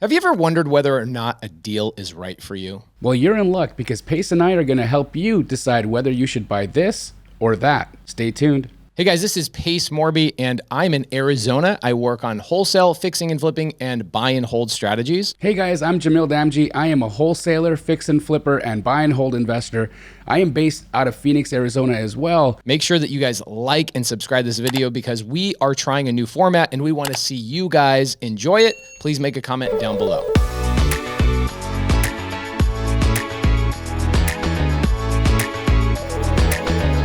Have you ever wondered whether or not a deal is right for you? Well, you're in luck because Pace and I are going to help you decide whether you should buy this or that. Stay tuned. Hey guys, this is Pace Morby, and I'm in Arizona. I work on wholesale, fixing and flipping, and buy and hold strategies. Hey guys, I'm Jamil Damji. I am a wholesaler, fix and flipper, and buy and hold investor. I am based out of Phoenix, Arizona as well. Make sure that you guys like and subscribe this video because we are trying a new format and we want to see you guys enjoy it. Please make a comment down below.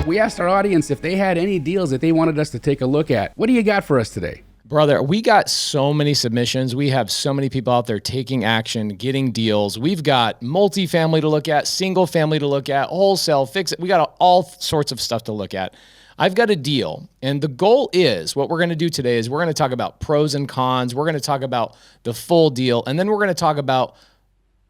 We asked our audience if they had any deals that they wanted us to take a look at. What do you got for us today? Brother, we got so many submissions. We have so many people out there taking action, getting deals. We've got multifamily to look at, single family to look at, wholesale, fix it. We got all sorts of stuff to look at. I've got a deal, and the goal is, what we're going to do today is we're going to talk about pros and cons. We're going to talk about the full deal, and then we're going to talk about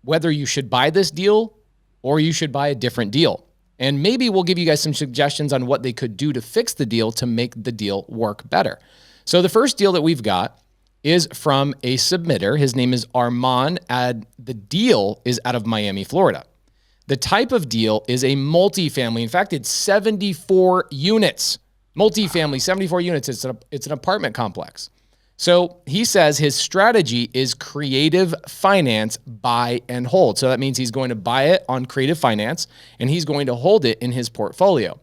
whether you should buy this deal or you should buy a different deal. And maybe we'll give you guys some suggestions on what they could do to fix the deal to make the deal work better. So the first deal that we've got is from a submitter. His name is Armand, and the deal is out of Miami, Florida. The type of deal is a multifamily. In fact, it's 74 units. Multifamily, 74 units. It's an apartment complex. So he says his strategy is creative finance, buy and hold. So that means he's going to buy it on creative finance and he's going to hold it in his portfolio.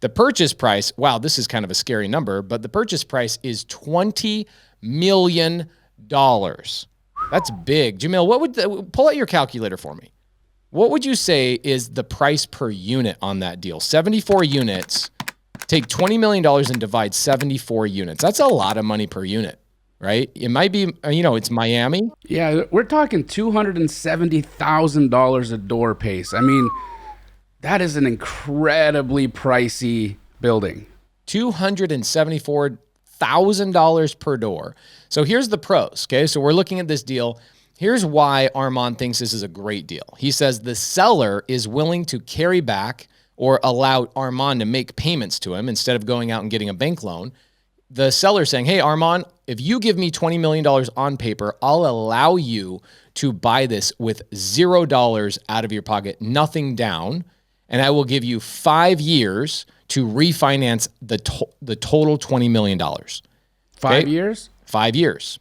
The purchase price, wow, this is kind of a scary number, but the purchase price is $20 million. That's big. Jamil, pull out your calculator for me. What would you say is the price per unit on that deal? 74 units, take $20 million and divide 74 units. That's a lot of money per unit. Right? It might be, it's Miami. Yeah, we're talking $270,000 a door, Pace. I mean, that is an incredibly pricey building. $274,000 per door. So here's the pros, okay? So we're looking at this deal. Here's why Armand thinks this is a great deal. He says the seller is willing to carry back or allow Armand to make payments to him instead of going out and getting a bank loan. The seller saying, hey, Armand, if you give me $20 million on paper, I'll allow you to buy this with $0 out of your pocket, nothing down, and I will give you 5 years to refinance the total $20 million. 5 years? 5 years.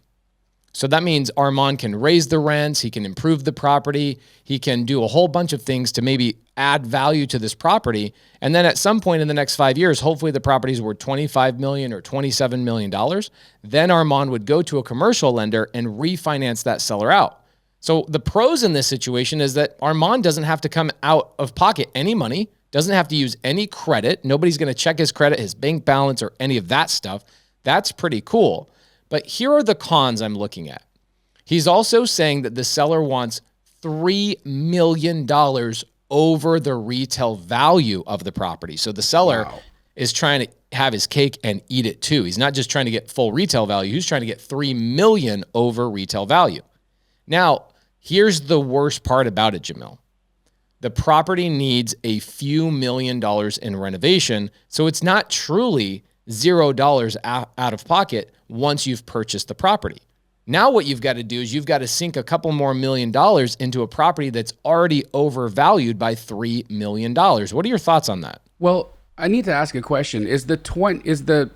So that means Armand can raise the rents, he can improve the property, he can do a whole bunch of things to maybe add value to this property. And then at some point in the next 5 years, hopefully the property's worth $25 million or $27 million. Then Armand would go to a commercial lender and refinance that seller out. So the pros in this situation is that Armand doesn't have to come out of pocket any money, doesn't have to use any credit. Nobody's going to check his credit, his bank balance, or any of that stuff. That's pretty cool. But here are the cons I'm looking at. He's also saying that the seller wants $3 million over the retail value of the property. So the seller is trying to have his cake and eat it too. He's not just trying to get full retail value. He's trying to get $3 million over retail value. Now, here's the worst part about it, Jamil. The property needs a few $1 million in renovation, so it's not truly $0 out of pocket once you've purchased the property. Now what you've got to do is you've got to sink a couple more $1 million into a property that's already overvalued by $3 million. What are your thoughts on that? Well, I need to ask a question. Is the $3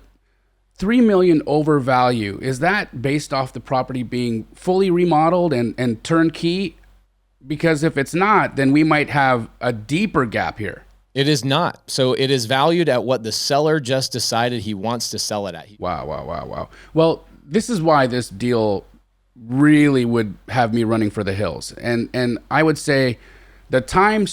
million overvalue, is that based off the property being fully remodeled and turnkey? Because if it's not, then we might have a deeper gap here. It is not. So it is valued at what the seller just decided he wants to sell it at. Wow. Well, this is why this deal really would have me running for the hills. And I would say the time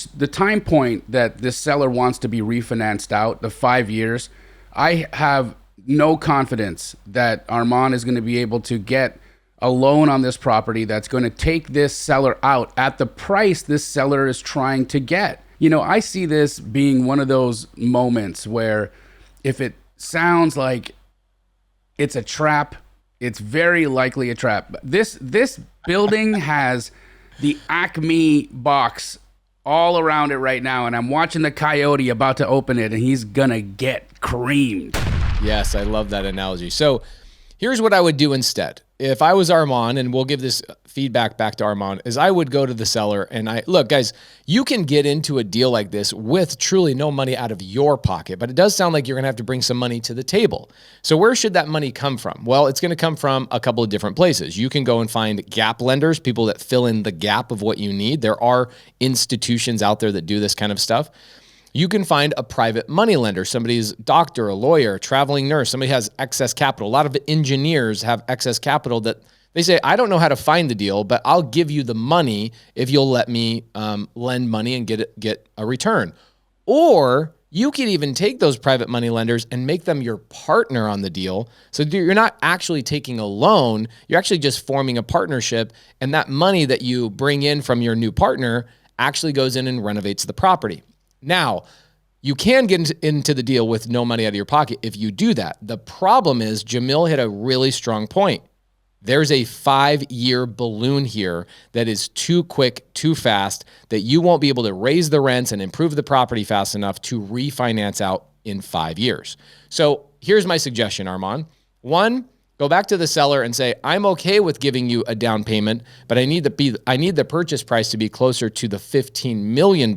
point that this seller wants to be refinanced out, the 5 years, I have no confidence that Armand is going to be able to get a loan on this property that's going to take this seller out at the price this seller is trying to get. I see this being one of those moments where if it sounds like it's a trap, it's very likely a trap. This building has the Acme box all around it right now, and I'm watching the coyote about to open it, and he's going to get creamed. Yes, I love that analogy. So here's what I would do instead. if I was Armand, and we'll give this feedback back to Armand, is I would go to the seller and look, guys, you can get into a deal like this with truly no money out of your pocket, but it does sound like you're going to have to bring some money to the table. So where should that money come from? Well, it's going to come from a couple of different places. You can go and find gap lenders, people that fill in the gap of what you need. There are institutions out there that do this kind of stuff. You can find a private money lender, somebody's doctor, a lawyer, a traveling nurse, somebody has excess capital. A lot of engineers have excess capital that they say, I don't know how to find the deal, but I'll give you the money if you'll let me lend money and get a return. Or you can even take those private money lenders and make them your partner on the deal. So you're not actually taking a loan, you're actually just forming a partnership, and that money that you bring in from your new partner actually goes in and renovates the property. Now, you can get into the deal with no money out of your pocket if you do that. The problem is Jamil hit a really strong point. There's a 5-year balloon here that is too quick, too fast, that you won't be able to raise the rents and improve the property fast enough to refinance out in 5 years. So here's my suggestion, Armand. One, go back to the seller and say, I'm okay with giving you a down payment, but I need the purchase price to be closer to the $15 million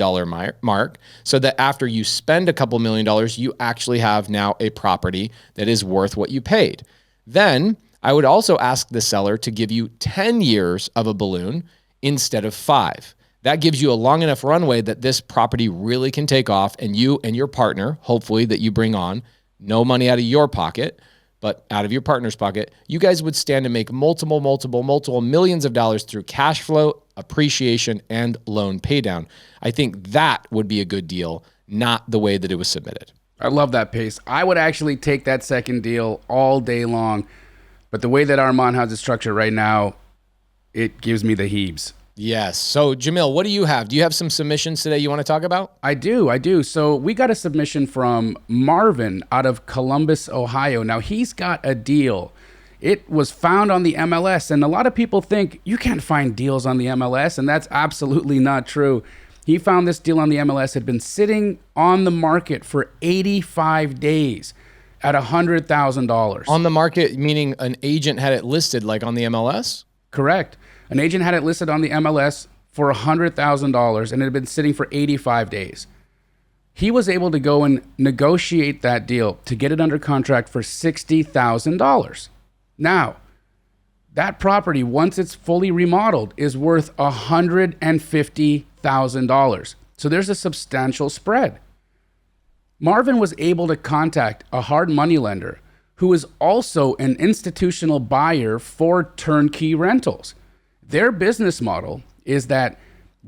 mark so that after you spend a couple $1 million, you actually have now a property that is worth what you paid. Then I would also ask the seller to give you 10 years of a balloon instead of 5. That gives you a long enough runway that this property really can take off, and you and your partner, hopefully that you bring on, no money out of your pocket, but out of your partner's pocket, you guys would stand to make multiple millions of dollars through cash flow, appreciation, and loan paydown. I think that would be a good deal, not the way that it was submitted. I love that, Pace. I would actually take that second deal all day long, but the way that Armand has it structured right now, it gives me the heebs. Yes. So, Jamil, what do you have? Do you have some submissions today you want to talk about? I do. So we got a submission from Marvin out of Columbus, Ohio. Now, he's got a deal. It was found on the MLS, and a lot of people think you can't find deals on the MLS, and that's absolutely not true. He found this deal on the MLS, had been sitting on the market for 85 days at $100,000. On the market, meaning an agent had it listed like on the MLS? Correct. An agent had it listed on the MLS for $100,000 and it had been sitting for 85 days. He was able to go and negotiate that deal to get it under contract for $60,000. Now, that property, once it's fully remodeled, is worth $150,000. So there's a substantial spread. Marvin was able to contact a hard money lender who is also an institutional buyer for turnkey rentals. Their business model is that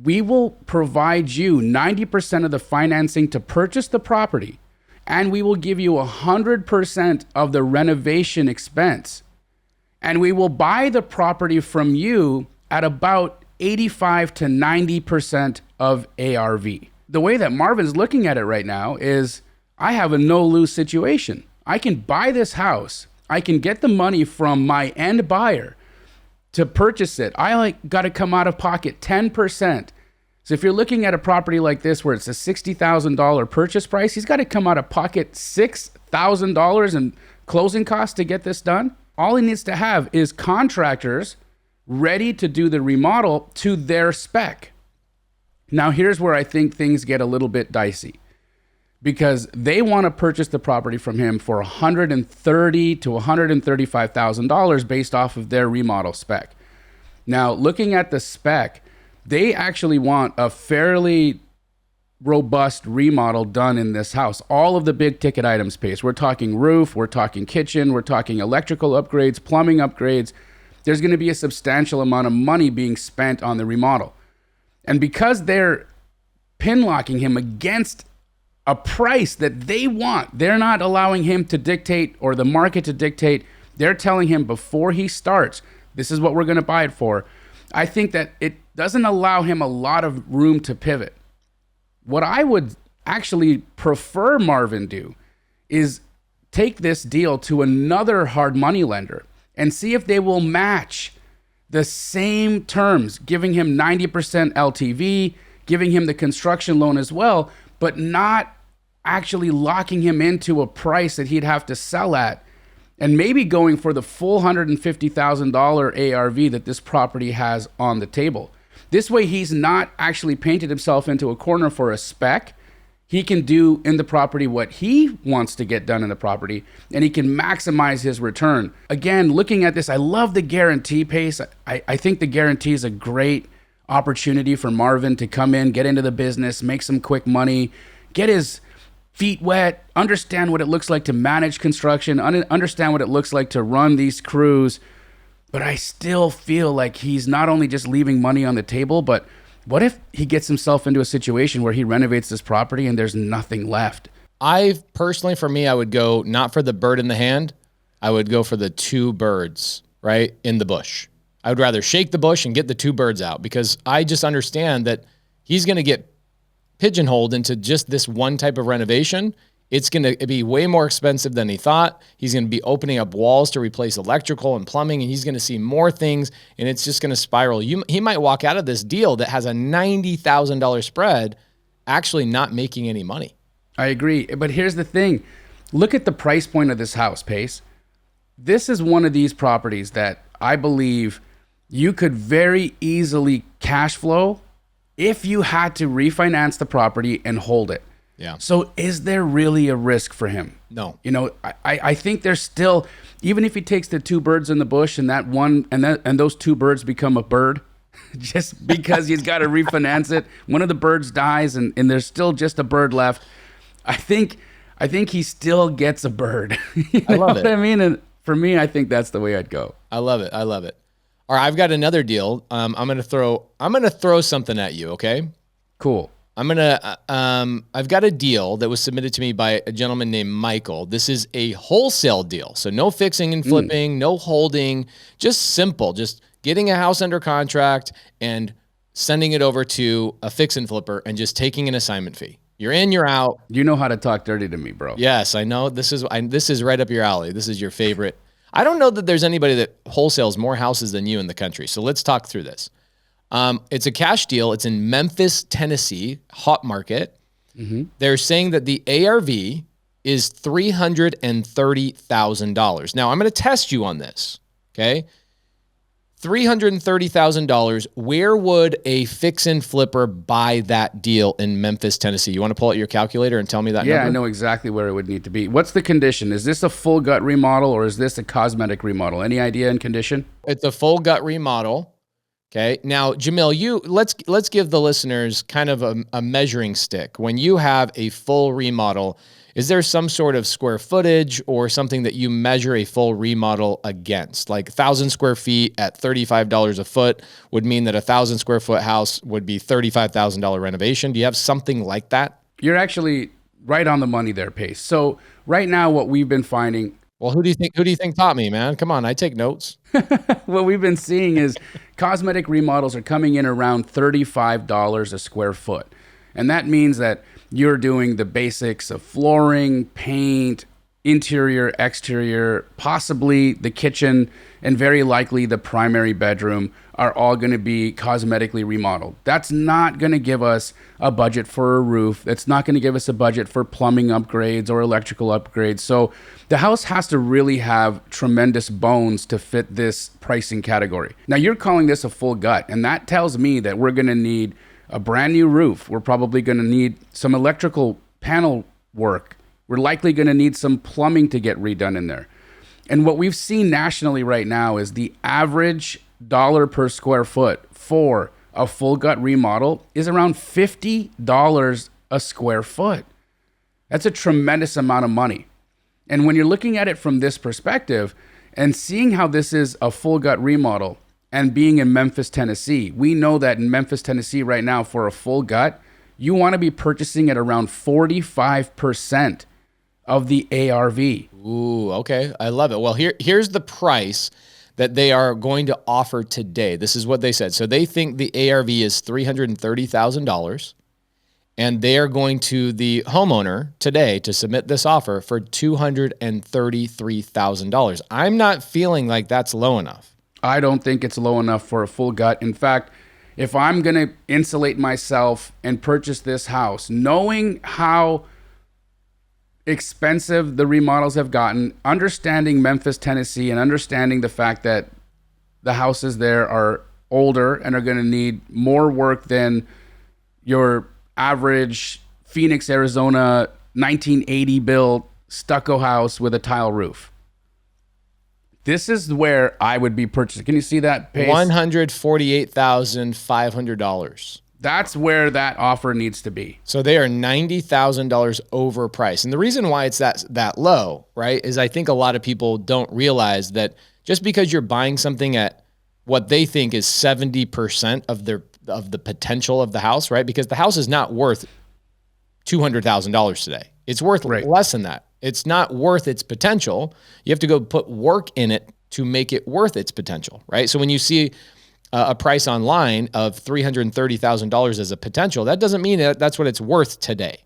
we will provide you 90% of the financing to purchase the property, and we will give you 100% of the renovation expense. And we will buy the property from you at about 85 to 90% of ARV. The way that Marvin's looking at it right now is, I have a no-lose situation. I can buy this house. I can get the money from my end buyer to purchase it. I got to come out of pocket 10%. So if you're looking at a property like this where it's a $60,000 purchase price, he's got to come out of pocket $6,000 in closing costs to get this done. All he needs to have is contractors ready to do the remodel to their spec. Now here's where I think things get a little bit dicey, because they want to purchase the property from him for $130,000 to $135,000 based off of their remodel spec. Now, looking at the spec, they actually want a fairly robust remodel done in this house. All of the big ticket items, Pace. We're talking roof, we're talking kitchen, we're talking electrical upgrades, plumbing upgrades. There's going to be a substantial amount of money being spent on the remodel. And because they're pinlocking him against a price that they want, they're not allowing him to dictate or the market to dictate. They're telling him before he starts, this is what we're going to buy it for. I think that it doesn't allow him a lot of room to pivot. What I would actually prefer Marvin do is take this deal to another hard money lender and see if they will match the same terms, giving him 90% LTV, giving him the construction loan as well, but not actually locking him into a price that he'd have to sell at and maybe going for the full $150,000 ARV that this property has on the table. This way, he's not actually painted himself into a corner for a spec. He can do in the property what he wants to get done in the property, and he can maximize his return. Again, looking at this, I love the guarantee, Pace. I think the guarantee is a great opportunity for Marvin to come in, get into the business, make some quick money, get his feet wet, understand what it looks like to manage construction, understand what it looks like to run these crews. But I still feel like he's not only just leaving money on the table, but what if he gets himself into a situation where he renovates this property and there's nothing left? Personally, for me, I would go not for the bird in the hand. I would go for the two birds, right, in the bush. I would rather shake the bush and get the two birds out, because I just understand that he's going to get pigeonholed into just this one type of renovation. It's going to be way more expensive than he thought. He's going to be opening up walls to replace electrical and plumbing, and he's going to see more things, and it's just going to spiral. He might walk out of this deal that has a $90,000 spread actually not making any money. I agree. But here's the thing. Look at the price point of this house, Pace. This is one of these properties that I believe you could very easily cash flow if you had to refinance the property and hold it. Yeah. So is there really a risk for him? No. You know, I think there's still, even if he takes the two birds in the bush and that one and those two birds become a bird, just because he's got to refinance it, one of the birds dies and there's still just a bird left. I think he still gets a bird. I love it. What I mean? And for me, I think that's the way I'd go. I love it. I love it. All right, I've got another deal. I'm gonna throw something at you. Okay. Cool. I've got a deal that was submitted to me by a gentleman named Michael. This is a wholesale deal. So no fixing and flipping, no holding, just simple, just getting a house under contract and sending it over to a fix and flipper and just taking an assignment fee. You're in, you're out. You know how to talk dirty to me, bro. Yes, I know. This is right up your alley. This is your favorite. I don't know that there's anybody that wholesales more houses than you in the country. So let's talk through this. It's a cash deal. It's in Memphis, Tennessee, hot market. Mm-hmm. They're saying that the ARV is $330,000. Now, I'm going to test you on this, okay? $330,000. Where would a fix and flipper buy that deal in Memphis, Tennessee? You want to pull out your calculator and tell me that number? Yeah, I know exactly where it would need to be. What's the condition? Is this a full gut remodel or is this a cosmetic remodel? Any idea in condition? It's a full gut remodel. Okay. Now, Jamil, let's give the listeners kind of a measuring stick. When you have a full remodel, is there some sort of square footage or something that you measure a full remodel against? Like 1,000 square feet at $35 a foot would mean that a 1,000 square foot house would be $35,000 renovation. Do you have something like that? You're actually right on the money there, Pace. So right now, what we've been finding. Well, who do you think taught me, man? Come on, I take notes. What we've been seeing is cosmetic remodels are coming in around $35 a square foot. And that means that you're doing the basics of flooring, paint, interior, exterior, possibly the kitchen, and very likely the primary bedroom are all going to be cosmetically remodeled. That's not going to give us a budget for a roof. That's not going to give us a budget for plumbing upgrades or electrical upgrades. So the house has to really have tremendous bones to fit this pricing category. Now you're calling this a full gut, and that tells me that we're going to need a brand new roof. We're probably going to need some electrical panel work. We're likely going to need some plumbing to get redone in there. And what we've seen nationally right now is the average dollar per square foot for a full gut remodel is around $50 a square foot. That's a tremendous amount of money. And when you're looking at it from this perspective and seeing how this is a full gut remodel and being in Memphis, Tennessee, we know that in Memphis, Tennessee right now for a full gut, you want to be purchasing at around 45% of the ARV. Ooh, okay. I love it. Well, here's the price that they are going to offer today. This is what they said. So they think the ARV is $330,000, and they are going to the homeowner today to submit this offer for $233,000. I'm not feeling like that's low enough. I don't think it's low enough for a full gut. In fact, if I'm going to insulate myself and purchase this house, knowing how expensive the remodels have gotten, understanding Memphis, Tennessee, and understanding the fact that the houses there are older and are going to need more work than your average Phoenix, Arizona 1980 built stucco house with a tile roof. This is where I would be purchasing. Can you see that, Pace? $148,500. That's where that offer needs to be. So they are $90,000 overpriced. And the reason why it's that low, right, is I think a lot of people don't realize that just because you're buying something at what they think is 70% of the potential of the house, right? Because the house is not worth $200,000 today. It's worth less than that. It's not worth its potential. You have to go put work in it to make it worth its potential, right? So when you see a price online of $330,000 as a potential, that doesn't mean that that's what it's worth today.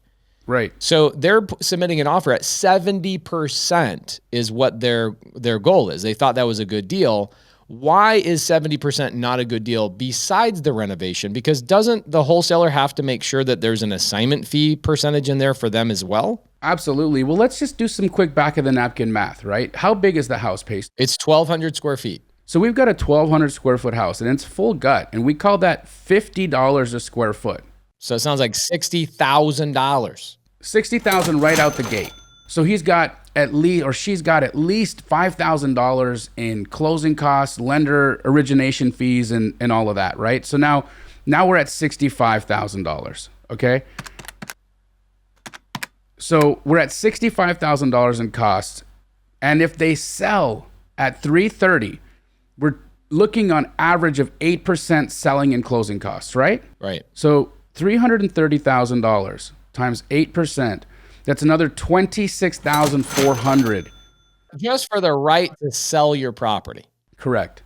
Right. So they're submitting an offer at 70% is what their goal is. They thought that was a good deal. Why is 70% not a good deal besides the renovation? Because doesn't the wholesaler have to make sure that there's an assignment fee percentage in there for them as well? Absolutely. Well, let's just do some quick back of the napkin math, right? How big is the house, Pace? It's 1,200 square feet. So we've got a 1,200 square foot house and it's full gut, and we call that $50 a square foot. So it sounds like $60,000. $60,000 right out the gate. So he's got at least, or she's got at least $5,000 in closing costs, lender origination fees, and all of that, right? So now we're at $65,000. Okay. So we're at $65,000 in costs, and if they sell at $330,000, we're looking on average of 8% selling and closing costs, right? Right. So $330,000 times 8%, that's another $26,400. Just for the right to sell your property. Correct.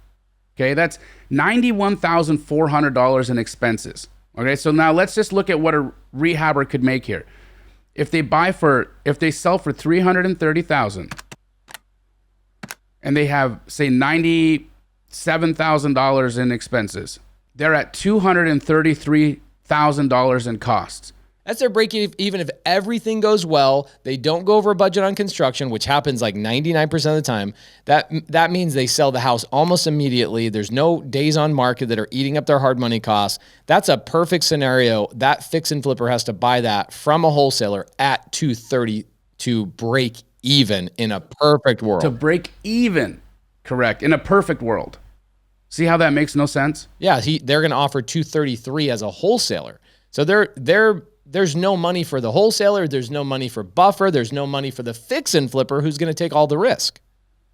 Okay, that's $91,400 in expenses. Okay, so now let's just look at what a rehabber could make here. If they sell for $330,000 and they have, say, $97,000 in expenses, they're at $233,000 in costs. That's their break even if everything goes well. They don't go over budget on construction, which happens like 99% of the time. That means they sell the house almost immediately. There's no days on market that are eating up their hard money costs. That's a perfect scenario. That fix and flipper has to buy that from a wholesaler at $230,000 to break even in a perfect world. To break even, correct, in a perfect world. See how that makes no sense? Yeah, they're going to offer $233,000 as a wholesaler. So there's no money for the wholesaler. There's no money for buffer. There's no money for the fix and flipper who's going to take all the risk.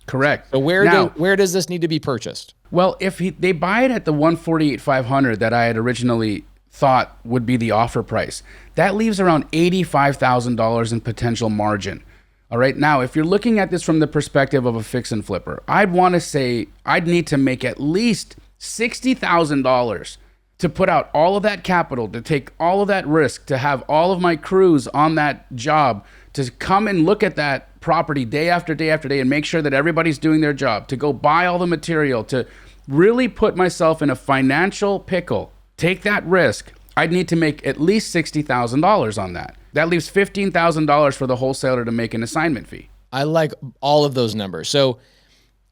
Correct. So where does this need to be purchased? Well, if they buy it at the $148,500 that I had originally thought would be the offer price, that leaves around $85,000 in potential margin. All right. Now, if you're looking at this from the perspective of a fix and flipper, I'd want to say I'd need to make at least $60,000 to put out all of that capital, to take all of that risk, to have all of my crews on that job, to come and look at that property day after day after day and make sure that everybody's doing their job, to go buy all the material, to really put myself in a financial pickle, take that risk. I'd need to make at least $60,000 on that. That leaves $15,000 for the wholesaler to make an assignment fee. I like all of those numbers. So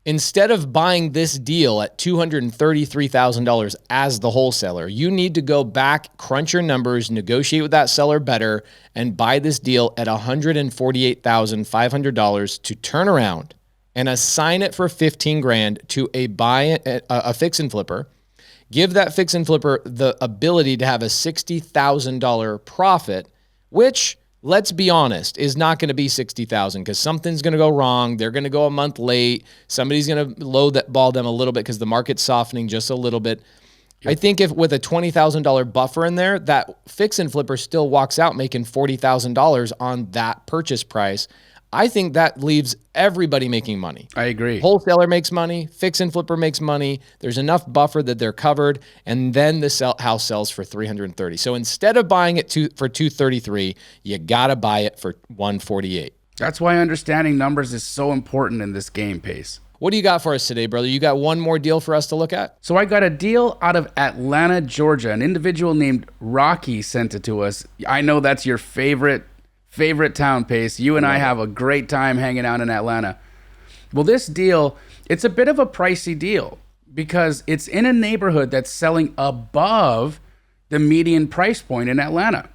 instead of buying this deal at $233,000 as the wholesaler, you need to go back, crunch your numbers, negotiate with that seller better, and buy this deal at $148,500 to turn around and assign it for $15,000 to a fix and flipper. Give that fix and flipper the ability to have a $60,000 profit, which, let's be honest, is not going to be $60,000 because something's going to go wrong. They're going to go a month late. Somebody's going to lowball them a little bit because the market's softening just a little bit. Yep. I think if with a $20,000 buffer in there, that fix and flipper still walks out making $40,000 on that purchase price. I think that leaves everybody making money. I agree. Wholesaler makes money. Fix and flipper makes money. There's enough buffer that they're covered, and then the house sells for $330,000. So instead of buying it for $233,000, you gotta buy it for $148,000. That's why understanding numbers is so important in this game, Pace. What do you got for us today, brother? You got one more deal for us to look at? So I got a deal out of Atlanta, Georgia. An individual named Rocky sent it to us. I know that's your favorite favorite town, Pace. You and I have a great time hanging out in Atlanta. Well, this deal, it's a bit of a pricey deal because it's in a neighborhood that's selling above the median price point in Atlanta.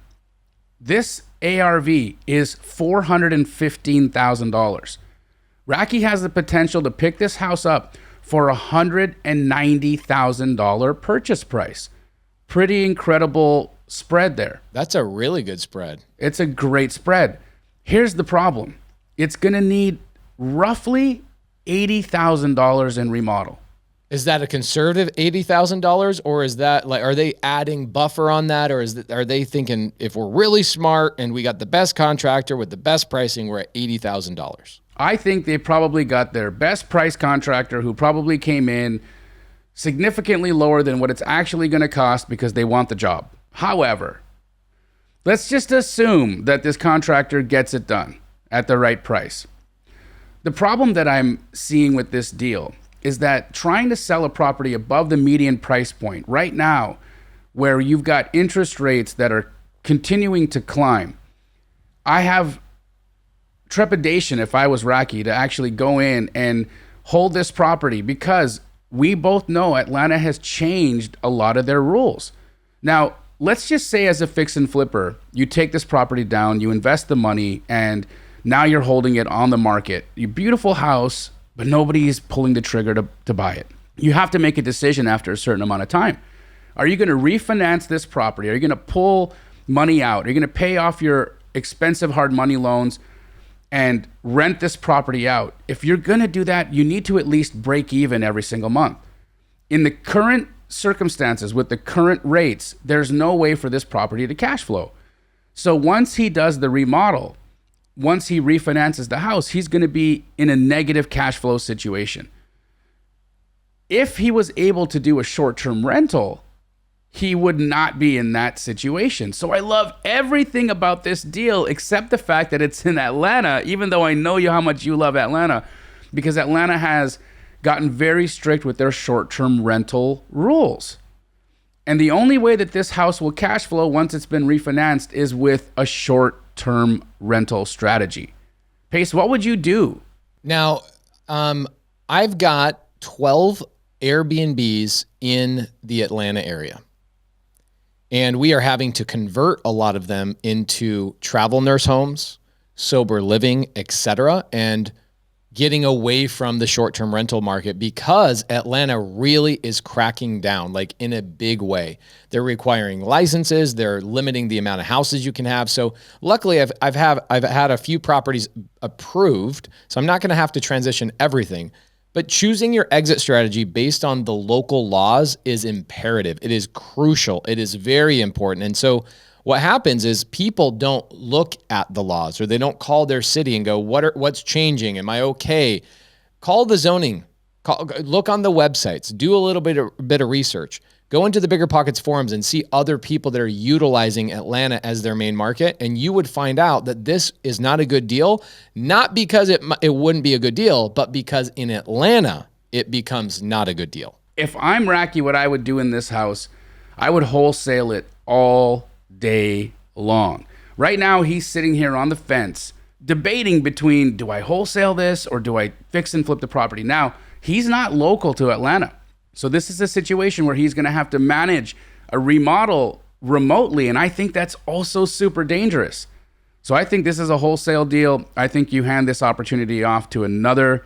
This ARV is $415,000. Racky has the potential to pick this house up for a $190,000 purchase price. Pretty incredible spread there. That's a really good spread. It's a great spread. Here's the problem. It's going to need roughly $80,000 in remodel. Is that a conservative $80,000, or is that like, are they adding buffer on that, or are they thinking if we're really smart and we got the best contractor with the best pricing, we're at $80,000? I think they probably got their best price contractor who probably came in significantly lower than what it's actually going to cost because they want the job. However, let's just assume that this contractor gets it done at the right price. The problem that I'm seeing with this deal is that trying to sell a property above the median price point right now, where you've got interest rates that are continuing to climb, I have trepidation if I was Racky to actually go in and hold this property because we both know Atlanta has changed a lot of their rules. Now, let's just say as a fix and flipper, you take this property down, you invest the money, and now you're holding it on the market. Your beautiful house, but nobody's pulling the trigger to buy it. You have to make a decision after a certain amount of time. Are you going to refinance this property? Are you going to pull money out? Are you going to pay off your expensive hard money loans and rent this property out? If you're going to do that, you need to at least break even every single month. In the current circumstances, with the current rates, there's no way for this property to cash flow. So once he does the remodel, once he refinances the house, he's going to be in a negative cash flow situation. If he was able to do a short-term rental, he would not be in that situation. So I love everything about this deal except the fact that it's in Atlanta, even though I know how much you love Atlanta, because Atlanta has gotten very strict with their short-term rental rules. And the only way that this house will cash flow once it's been refinanced is with a short-term rental strategy. Pace, what would you do? Now, I've got 12 Airbnbs in the Atlanta area. And we are having to convert a lot of them into travel nurse homes, sober living, etc., and getting away from the short-term rental market because Atlanta really is cracking down, like in a big way. They're requiring licenses. They're limiting the amount of houses you can have. So luckily, I've had a few properties approved, so I'm not going to have to transition everything. But choosing your exit strategy based on the local laws is imperative. It is crucial. It is very important. And so what happens is people don't look at the laws, or they don't call their city and go, what's changing? Am I okay? Call the zoning. Look on the websites. Do a little bit of research. Go into the BiggerPockets forums and see other people that are utilizing Atlanta as their main market, and you would find out that this is not a good deal, not because it wouldn't be a good deal, but because in Atlanta, it becomes not a good deal. If I'm Racky, what I would do in this house, I would wholesale it all day long. Right now, he's sitting here on the fence debating between, do I wholesale this or do I fix and flip the property? Now, he's not local to Atlanta. So this is a situation where he's going to have to manage a remodel remotely. And I think that's also super dangerous. So I think this is a wholesale deal. I think you hand this opportunity off to another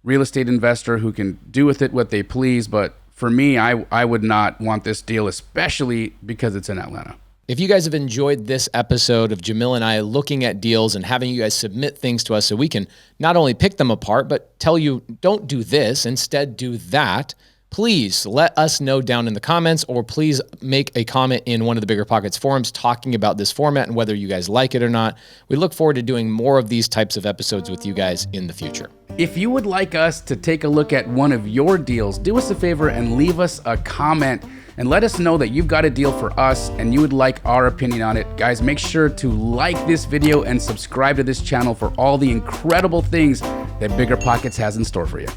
real estate investor who can do with it what they please. But for me, I would not want this deal, especially because it's in Atlanta. If you guys have enjoyed this episode of Jamil and I looking at deals and having you guys submit things to us so we can not only pick them apart, but tell you, don't do this, instead do that, please let us know down in the comments, or please make a comment in one of the BiggerPockets forums talking about this format and whether you guys like it or not. We look forward to doing more of these types of episodes with you guys in the future. If you would like us to take a look at one of your deals, do us a favor and leave us a comment and let us know that you've got a deal for us and you would like our opinion on it. Guys, make sure to like this video and subscribe to this channel for all the incredible things that BiggerPockets has in store for you.